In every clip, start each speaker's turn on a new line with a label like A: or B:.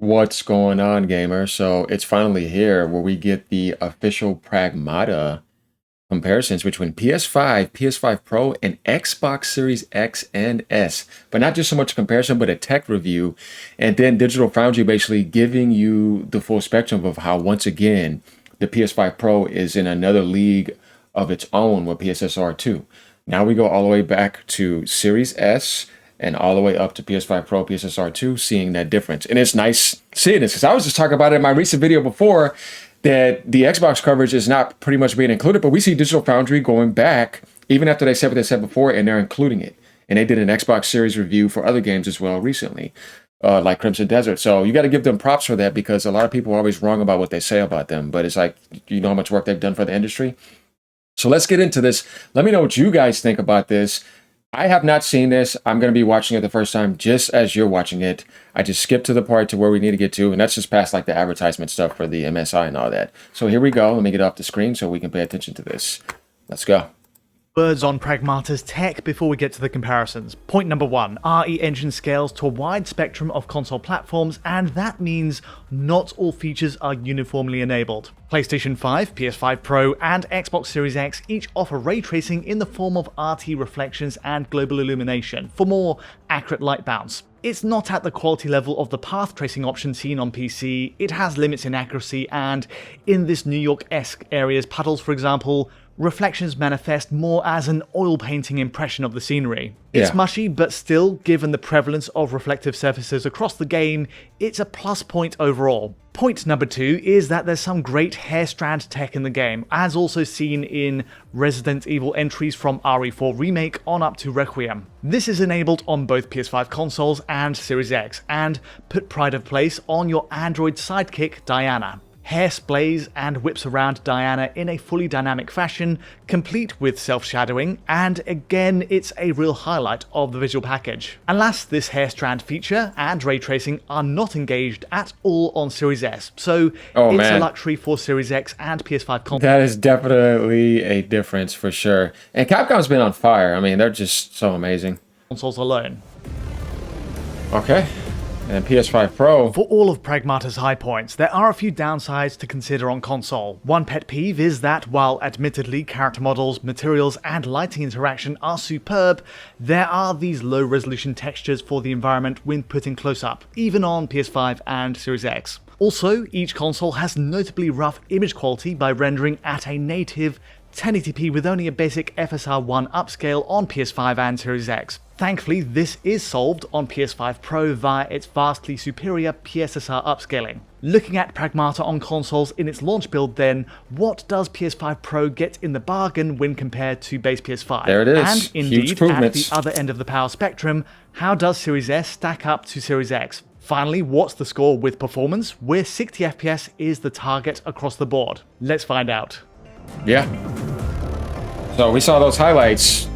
A: What's going on, gamer? So it's finally here where we get the official Pragmata comparisons between PS5, PS5 Pro, and Xbox Series X and S. But not just so much a comparison, but a tech review. And then Digital Foundry basically giving you the full spectrum of how, once again, the PS5 Pro is in another league of its own with PSSR 2. Now we go all the way back to Series S and all the way up to PS5 Pro, PSSR 2, seeing that difference. And it's nice seeing this because I was just talking about it in my recent video before that the Xbox coverage is not pretty much being included, but we see Digital Foundry going back even after they said what they said before, and they're including it. And they did an Xbox Series review for other games as well recently, like Crimson Desert. So you got to give them props for that because a lot of people are always wrong about what they say about them, but it's like, you know how much work they've done for the industry? So let's get into this. Let me know what you guys think about this. I have not seen this. I'm going to be watching it the first time just as you're watching it. I just skipped to the part to where we need to get to, and that's just past like the advertisement stuff for the MSI and all that. So here we go. Let me get off the screen so we can pay attention to this. Let's go.
B: Words on Pragmata's tech before we get to the comparisons. Point number one, RE Engine scales to a wide spectrum of console platforms, and that means not all features are uniformly enabled. PlayStation 5, PS5 Pro, and Xbox Series X each offer ray tracing in the form of RT reflections and global illumination for more accurate light bounce. It's not at the quality level of the path tracing option seen on PC, it has limits in accuracy, and in this New York-esque area's puddles, for example, reflections manifest more as an oil painting impression of the scenery. It's mushy, but still, given the prevalence of reflective surfaces across the game, it's a plus point overall. Point number two is that there's some great hair strand tech in the game, as also seen in Resident Evil entries from RE4 Remake on up to Requiem. This is enabled on both PS5 consoles and Series X, and put pride of place on your Android sidekick, Diana. Hair splays and whips around Diana in a fully dynamic fashion, complete with self-shadowing, and again, it's a real highlight of the visual package. And last, this hair strand feature and ray tracing are not engaged at all on Series S, so it's a luxury for Series X and PS5 consoles.
A: That is definitely a difference for sure. And Capcom's been on fire. I mean, they're just so amazing.
B: Consoles alone.
A: Okay. And PS5 Pro.
B: For all of Pragmata's high points, there are a few downsides to consider on console. One pet peeve is that while admittedly character models, materials, and lighting interaction are superb, there are these low-resolution textures for the environment when put in close-up, even on PS5 and Series X. Also, each console has notably rough image quality by rendering at a native 1080p with only a basic FSR 1 upscale on PS5 and Series X. Thankfully, this is solved on PS5 Pro via its vastly superior PSSR upscaling. Looking at Pragmata on consoles in its launch build then, what does PS5 Pro get in the bargain when compared to base PS5?
A: There it is.
B: And indeed, at the other end of the power spectrum, how does Series S stack up to Series X? Finally, what's the score with performance, where 60 FPS is the target across the board? Let's find out.
A: Yeah. So we saw those highlights.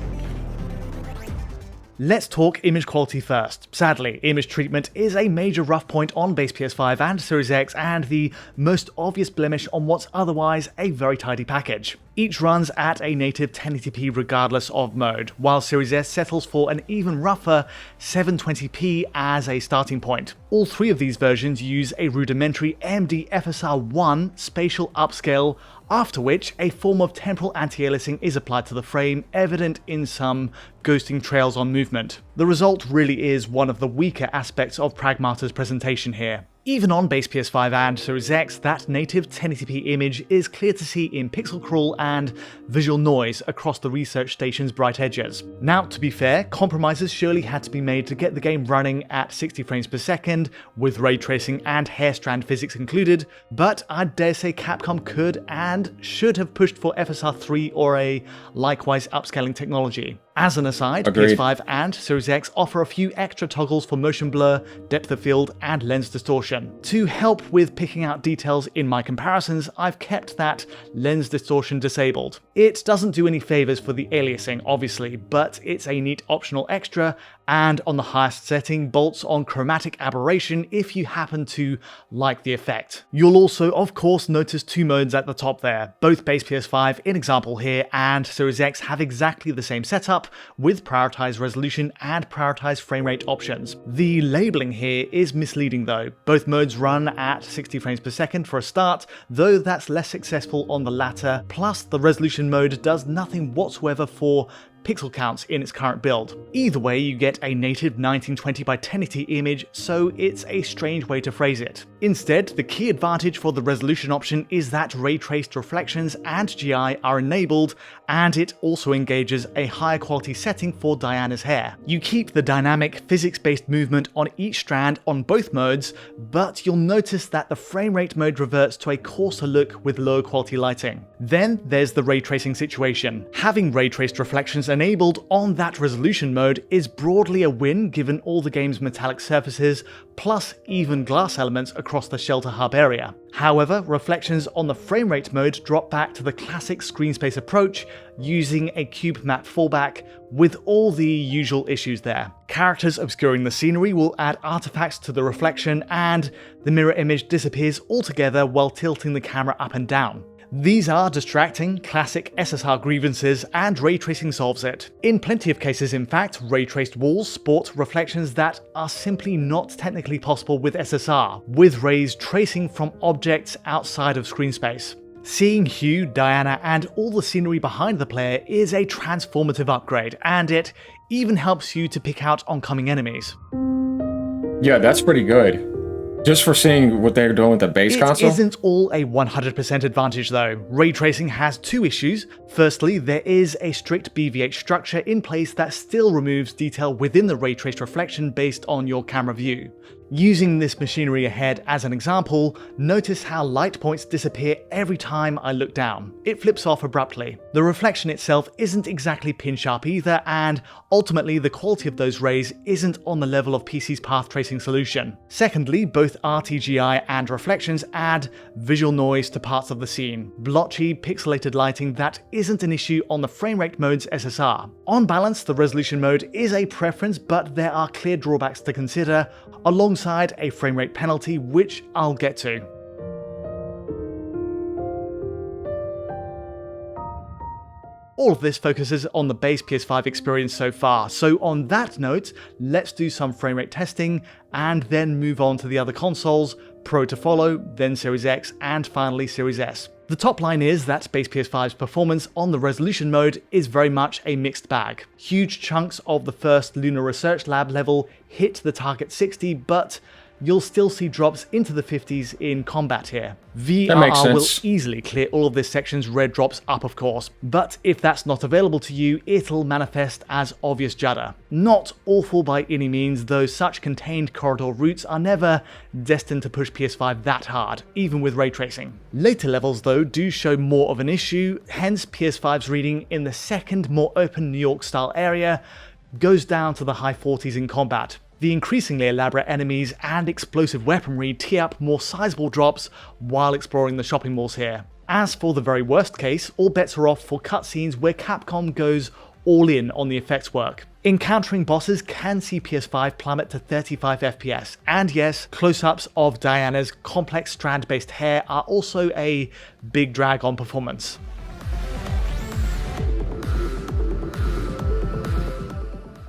B: Let's talk image quality first. Sadly, image treatment is a major rough point on base PS5 and Series X, and the most obvious blemish on what's otherwise a very tidy package. Each runs at a native 1080p regardless of mode, while Series S settles for an even rougher 720p as a starting point. All three of these versions use a rudimentary AMD FSR 1 spatial upscale, after which a form of temporal anti-aliasing is applied to the frame, evident in some ghosting trails on movement. The result really is one of the weaker aspects of Pragmata's presentation here. Even on base PS5 and Series X, that native 1080p image is clear to see in pixel crawl and visual noise across the research station's bright edges. Now, to be fair, compromises surely had to be made to get the game running at 60 frames per second, with ray tracing and hair strand physics included, but I'd dare say Capcom could and should have pushed for FSR 3 or a likewise upscaling technology. As an aside,
A: Agreed.
B: PS5 and Series X offer a few extra toggles for motion blur, depth of field, and lens distortion. To help with picking out details in my comparisons, I've kept that lens distortion disabled. It doesn't do any favors for the aliasing, obviously, but it's a neat optional extra, and on the highest setting bolts on chromatic aberration if you happen to like the effect. You'll also, of course, notice two modes at the top there. Both base PS5, in example here, and Series X have exactly the same setup, with prioritized resolution and prioritized frame rate options. The labeling here is misleading though. Both modes run at 60 frames per second for a start, though that's less successful on the latter, plus the resolution mode does nothing whatsoever for pixel counts in its current build. Either way, you get a native 1920 by 1080 image, so it's a strange way to phrase it. Instead, the key advantage for the resolution option is that ray-traced reflections and GI are enabled, and it also engages a higher quality setting for Diana's hair. You keep the dynamic, physics-based movement on each strand on both modes, but you'll notice that the frame rate mode reverts to a coarser look with lower quality lighting. Then there's the ray tracing situation. Having ray-traced reflections enabled on that resolution mode is broadly a win given all the game's metallic surfaces, plus even glass elements across the shelter hub area. However, reflections on the frame rate mode drop back to the classic screen space approach using a cube map fallback, with all the usual issues there. Characters obscuring the scenery will add artifacts to the reflection, and the mirror image disappears altogether while tilting the camera up and down. These are distracting, classic SSR grievances, and ray tracing solves it. In plenty of cases, in fact, ray traced walls sport reflections that are simply not technically possible with SSR, with rays tracing from objects outside of screen space. Seeing Hugh, Diana, and all the scenery behind the player is a transformative upgrade, and it even helps you to pick out oncoming enemies.
A: Yeah, that's pretty good. Just for seeing what they're doing with the base console?
B: It isn't all a 100% advantage though. Ray tracing has two issues. Firstly, there is a strict BVH structure in place that still removes detail within the ray traced reflection based on your camera view. Using this machinery ahead as an example, notice how light points disappear every time I look down. It flips off abruptly. The reflection itself isn't exactly pin sharp either, and ultimately the quality of those rays isn't on the level of PC's path tracing solution. Secondly, both RTGI and reflections add visual noise to parts of the scene. Blotchy, pixelated lighting that isn't an issue on the frame rate mode's SSR. On balance, the resolution mode is a preference, but there are clear drawbacks to consider, alongside a frame rate penalty, which I'll get to. All of this focuses on the base PS5 experience so far, so on that note, let's do some frame rate testing and then move on to the other consoles, Pro to follow, then Series X, and finally Series S. The top line is that base PS5's performance on the resolution mode is very much a mixed bag. Huge chunks of the first Lunar Research Lab level hit the target 60, but you'll still see drops into the 50s in combat here. VRR will easily clear all of this section's red drops up, of course, but if that's not available to you, it'll manifest as obvious judder. Not awful by any means, though such contained corridor routes are never destined to push PS5 that hard, even with ray tracing. Later levels, though, do show more of an issue, hence PS5's reading in the second, more open New York style area goes down to the high 40s in combat. The increasingly elaborate enemies and explosive weaponry tee up more sizable drops while exploring the shopping malls here. As for the very worst case, all bets are off for cutscenes where Capcom goes all in on the effects work. Encountering bosses can see PS5 plummet to 35 FPS, and yes, close-ups of Diana's complex strand-based hair are also a big drag on performance.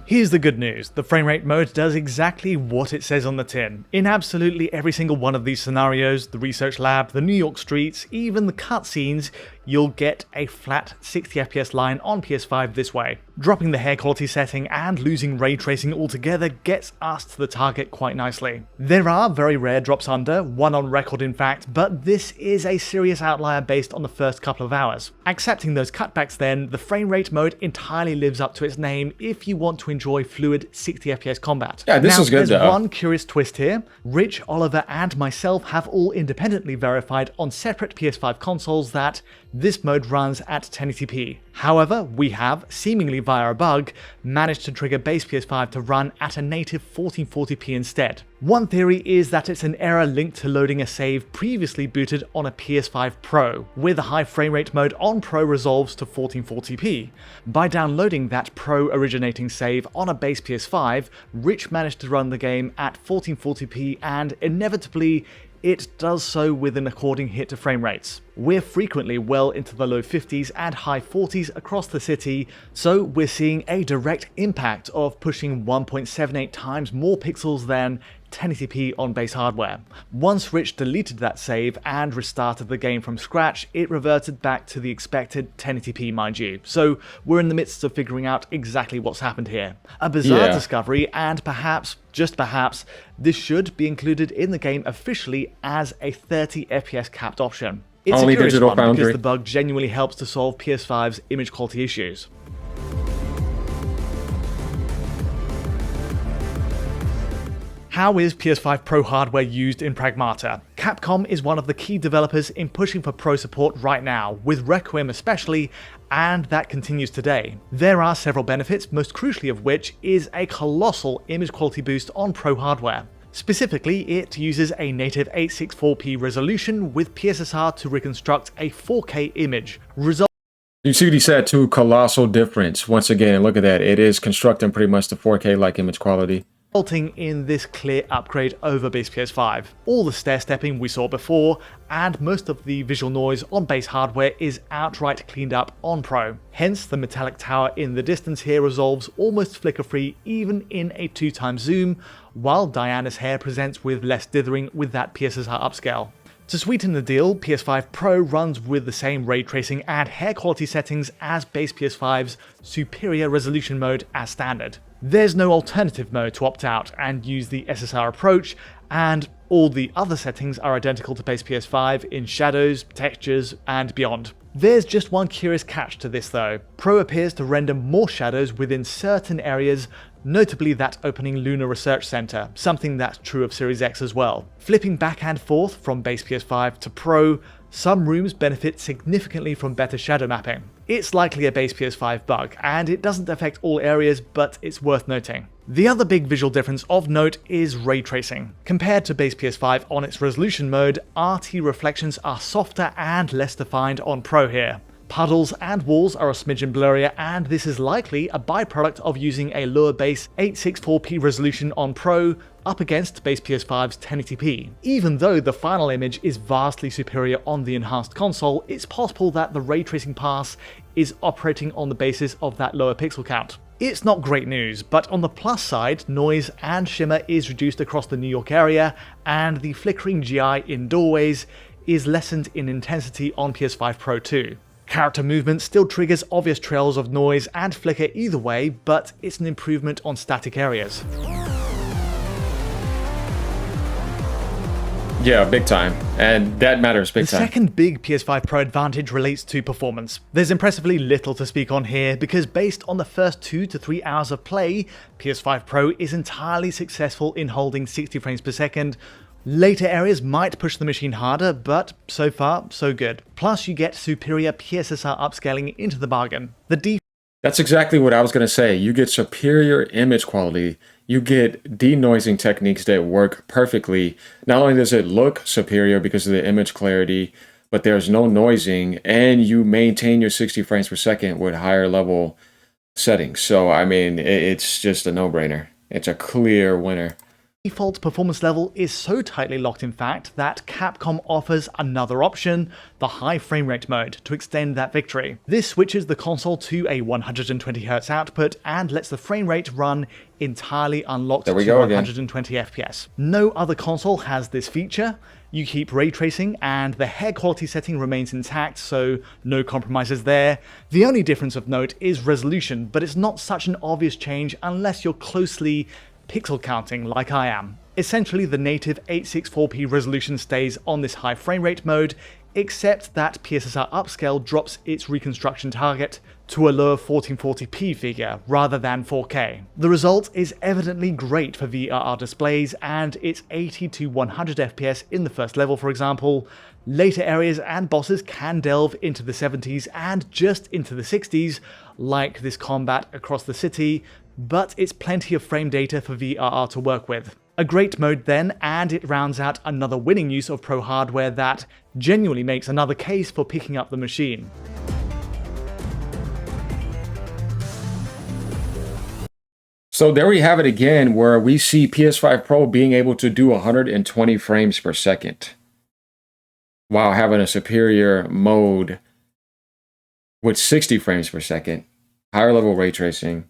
B: Here's the good news, the frame rate mode does exactly what it says on the tin. In absolutely every single one of these scenarios, the research lab, the New York streets, even the cutscenes, you'll get a flat 60 FPS line on PS5 this way. Dropping the hair quality setting and losing ray tracing altogether gets us to the target quite nicely. There are very rare drops under, one on record in fact, but this is a serious outlier based on the first couple of hours. Accepting those cutbacks then, the frame rate mode entirely lives up to its name if you want to enjoy fluid 60 FPS combat.
A: Yeah, this is good
B: there's
A: though.
B: One curious twist here. Rich, Oliver, and myself have all independently verified on separate PS5 consoles that This mode runs at 1080p. However, we have, seemingly via a bug, managed to trigger base PS5 to run at a native 1440p instead. One theory is that it's an error linked to loading a save previously booted on a PS5 Pro, where the high frame rate mode on Pro resolves to 1440p. By downloading that Pro originating save on a base PS5, Rich managed to run the game at 1440p and inevitably it does so with an according hit to frame rates. We're frequently well into the low 50s and high 40s across the city, so we're seeing a direct impact of pushing 1.78 times more pixels than 1080p on base hardware. Once Rich deleted that save and restarted the game from scratch, it reverted back to the expected 1080p, mind you. So we're in the midst of figuring out exactly what's happened here. A bizarre discovery, and perhaps, just perhaps, this should be included in the game officially as a 30 FPS capped option. It's
A: Only
B: a curious
A: Digital
B: one
A: Foundry.
B: because the bug genuinely helps to solve PS5's image quality issues. How is PS5 Pro hardware used in Pragmata? Capcom is one of the key developers in pushing for Pro support right now, with Requiem especially, and that continues today. There are several benefits, most crucially of which is a colossal image quality boost on Pro hardware. Specifically, it uses a native 864p resolution with PSSR to reconstruct a 4K image,
A: You see what he said too, colossal difference. Once again, look at that. It is constructing pretty much the 4K-like image quality,
B: resulting in this clear upgrade over base PS5. All the stair-stepping we saw before, and most of the visual noise on base hardware is outright cleaned up on Pro. Hence, the metallic tower in the distance here resolves almost flicker-free even in a 2x zoom, while Diana's hair presents with less dithering with that PSSR upscale. To sweeten the deal, PS5 Pro runs with the same ray tracing and hair quality settings as base PS5's superior resolution mode as standard. There's no alternative mode to opt out and use the SSR approach, and all the other settings are identical to base PS5 in shadows, textures, and beyond. There's just one curious catch to this though. Pro appears to render more shadows within certain areas, notably that opening Lunar Research Center, something that's true of Series X as well. Flipping back and forth from base PS5 to Pro, some rooms benefit significantly from better shadow mapping. It's likely a base PS5 bug, and it doesn't affect all areas, but it's worth noting. The other big visual difference of note is ray tracing. Compared to base PS5 on its resolution mode, RT reflections are softer and less defined on Pro here. Puddles and walls are a smidgen blurrier, and this is likely a byproduct of using a lower base 864p resolution on Pro up against base PS5's 1080p. Even though the final image is vastly superior on the enhanced console, it's possible that the ray tracing pass is operating on the basis of that lower pixel count. It's not great news, but on the plus side, noise and shimmer is reduced across the New York area, and the flickering GI in doorways is lessened in intensity on PS5 Pro too. Character movement still triggers obvious trails of noise and flicker either way, but it's an improvement on static areas.
A: Yeah, big time. And that matters big time.
B: The second big PS5 Pro advantage relates to performance. There's impressively little to speak on here because based on the first 2 to 3 hours of play, PS5 Pro is entirely successful in holding 60 frames per second. Later areas might push the machine harder, but so far, so good. Plus, you get superior PSSR upscaling into the bargain.
A: That's exactly what I was going to say. You get superior image quality. You get denoising techniques that work perfectly. Not only does it look superior because of the image clarity, but there's no noising, and you maintain your 60 frames per second with higher level settings. So, I mean, it's just a no-brainer. It's a clear winner.
B: Default performance level is so tightly locked in fact that Capcom offers another option, the high frame rate mode, to extend that victory. This switches the console to a 120Hz output and lets the frame rate run entirely unlocked to 120 FPS. No other console has this feature. You keep ray tracing and the hair quality setting remains intact, so no compromises there. The only difference of note is resolution, but it's not such an obvious change unless you're closely pixel counting like I am. Essentially, the native 864p resolution stays on this high frame rate mode, except that PSSR upscale drops its reconstruction target to a lower 1440p figure rather than 4K. The result is evidently great for VRR displays, and it's 80 to 100 FPS in the first level, for example. Later areas and bosses can delve into the 70s and just into the 60s, like this combat across the city, but it's plenty of frame data for VRR to work with. A great mode then, and it rounds out another winning use of Pro hardware that genuinely makes another case for picking up the machine.
A: So there we have it again, where we see PS5 Pro being able to do 120 frames per second while having a superior mode with 60 frames per second, higher level ray tracing,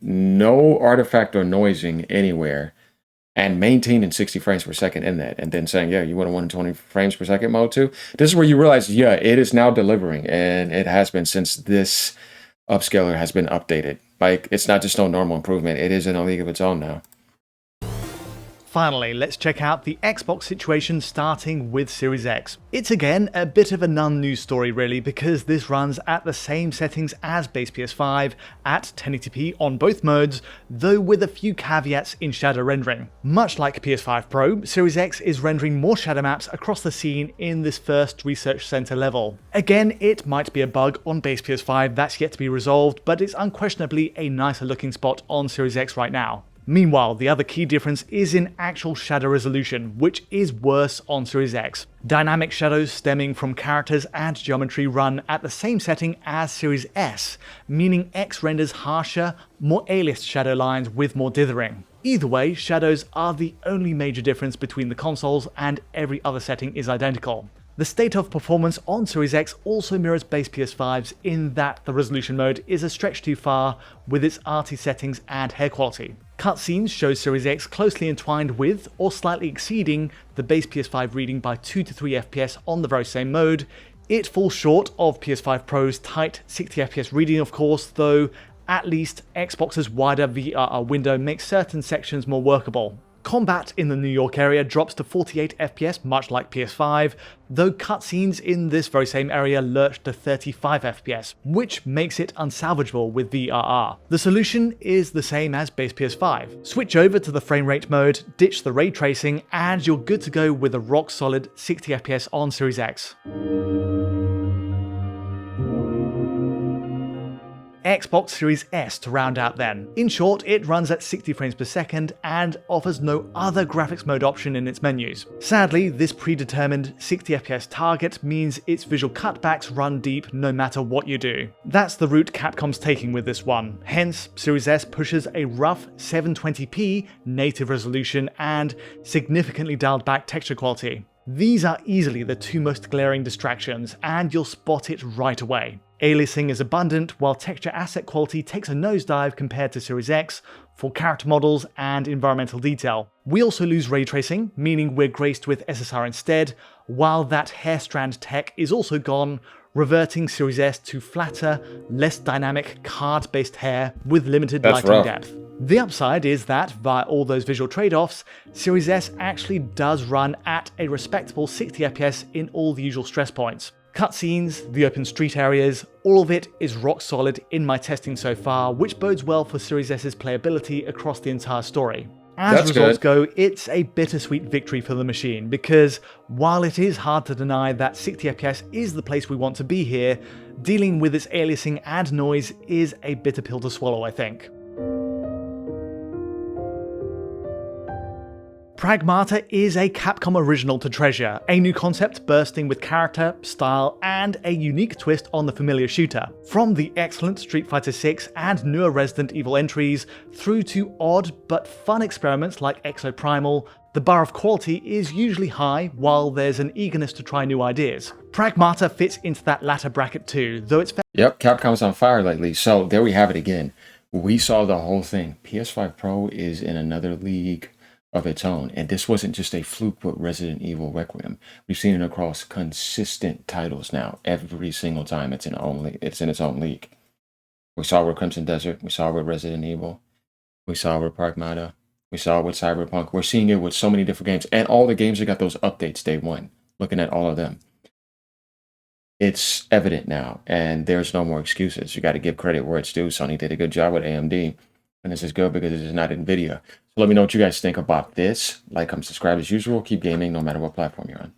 A: no artifact or noising anywhere, and maintaining 60 frames per second in that, and then saying, yeah, you want a 120 frames per second mode too? This is where you realize, yeah, it is now delivering, and it has been since this upscaler has been updated. Like, it's not just no normal improvement, it is in a league of its own now.
B: Finally, let's check out the Xbox situation, starting with Series X. It's again a bit of a non-news story really, because this runs at the same settings as base PS5 at 1080p on both modes, though with a few caveats in shadow rendering. Much like PS5 Pro, Series X is rendering more shadow maps across the scene in this first research center level. Again, it might be a bug on base PS5 that's yet to be resolved, but it's unquestionably a nicer looking spot on Series X right now. Meanwhile, the other key difference is in actual shadow resolution, which is worse on Series X. Dynamic shadows stemming from characters and geometry run at the same setting as Series S, meaning X renders harsher, more aliased shadow lines with more dithering. Either way, shadows are the only major difference between the consoles, and every other setting is identical. The state of performance on Series X also mirrors base PS5's in that the resolution mode is a stretch too far with its arty settings and hair quality. Cutscenes show Series X closely entwined with, or slightly exceeding, the base PS5 reading by 2 to 3 FPS on the very same mode. It falls short of PS5 Pro's tight 60 FPS reading of course, though at least Xbox's wider VRR window makes certain sections more workable. Combat in the New York area drops to 48 FPS, much like PS5, though cutscenes in this very same area lurch to 35 FPS, which makes it unsalvageable with VRR. The solution is the same as base PS5. Switch over to the frame rate mode, ditch the ray tracing, and you're good to go with a rock solid 60 FPS on Series X. Xbox Series S to round out then. In short, it runs at 60 frames per second and offers no other graphics mode option in its menus. Sadly, this predetermined 60 FPS target means its visual cutbacks run deep no matter what you do. That's the route Capcom's taking with this one. Hence, Series S pushes a rough 720p native resolution and significantly dialed back texture quality. These are easily the two most glaring distractions, and you'll spot it right away. Aliasing is abundant, while texture asset quality takes a nosedive compared to Series X for character models and environmental detail. We also lose ray tracing, meaning we're graced with SSR instead, while that hair strand tech is also gone, reverting Series S to flatter, less dynamic card-based hair with limited lighting depth. The upside is that, via all those visual trade-offs, Series S actually does run at a respectable 60 FPS in all the usual stress points. Cutscenes, the open street areas, all of it is rock solid in my testing so far, which bodes well for Series S's playability across the entire story. As results go, it's a bittersweet victory for the machine, because while it is hard to deny that 60 FPS is the place we want to be here, dealing with its aliasing and noise is a bitter pill to swallow, I think. Pragmata is a Capcom original to treasure, a new concept bursting with character, style, and a unique twist on the familiar shooter. From the excellent Street Fighter VI and newer Resident Evil entries, through to odd but fun experiments like Exoprimal, the bar of quality is usually high, while there's an eagerness to try new ideas. Pragmata fits into that latter bracket too, though it's...
A: Yep, Capcom's on fire lately, so there we have it again. We saw the whole thing. PS5 Pro is in another league of its own, and this wasn't just a fluke with Resident Evil Requiem. We've seen it across consistent titles now. Every single time it's in its own league. We saw it with Crimson Desert, we saw it with Resident Evil, we saw it with Pragmata, we saw it with Cyberpunk. We're seeing it with so many different games, and all the games that got those updates day one. Looking at all of them. it's evident now, and there's no more excuses. You got to give credit where it's due. Sony did a good job with AMD, and this is good because it is not NVIDIA. So let me know what you guys think about this. Like, comment, subscribe as usual. Keep gaming no matter what platform you're on.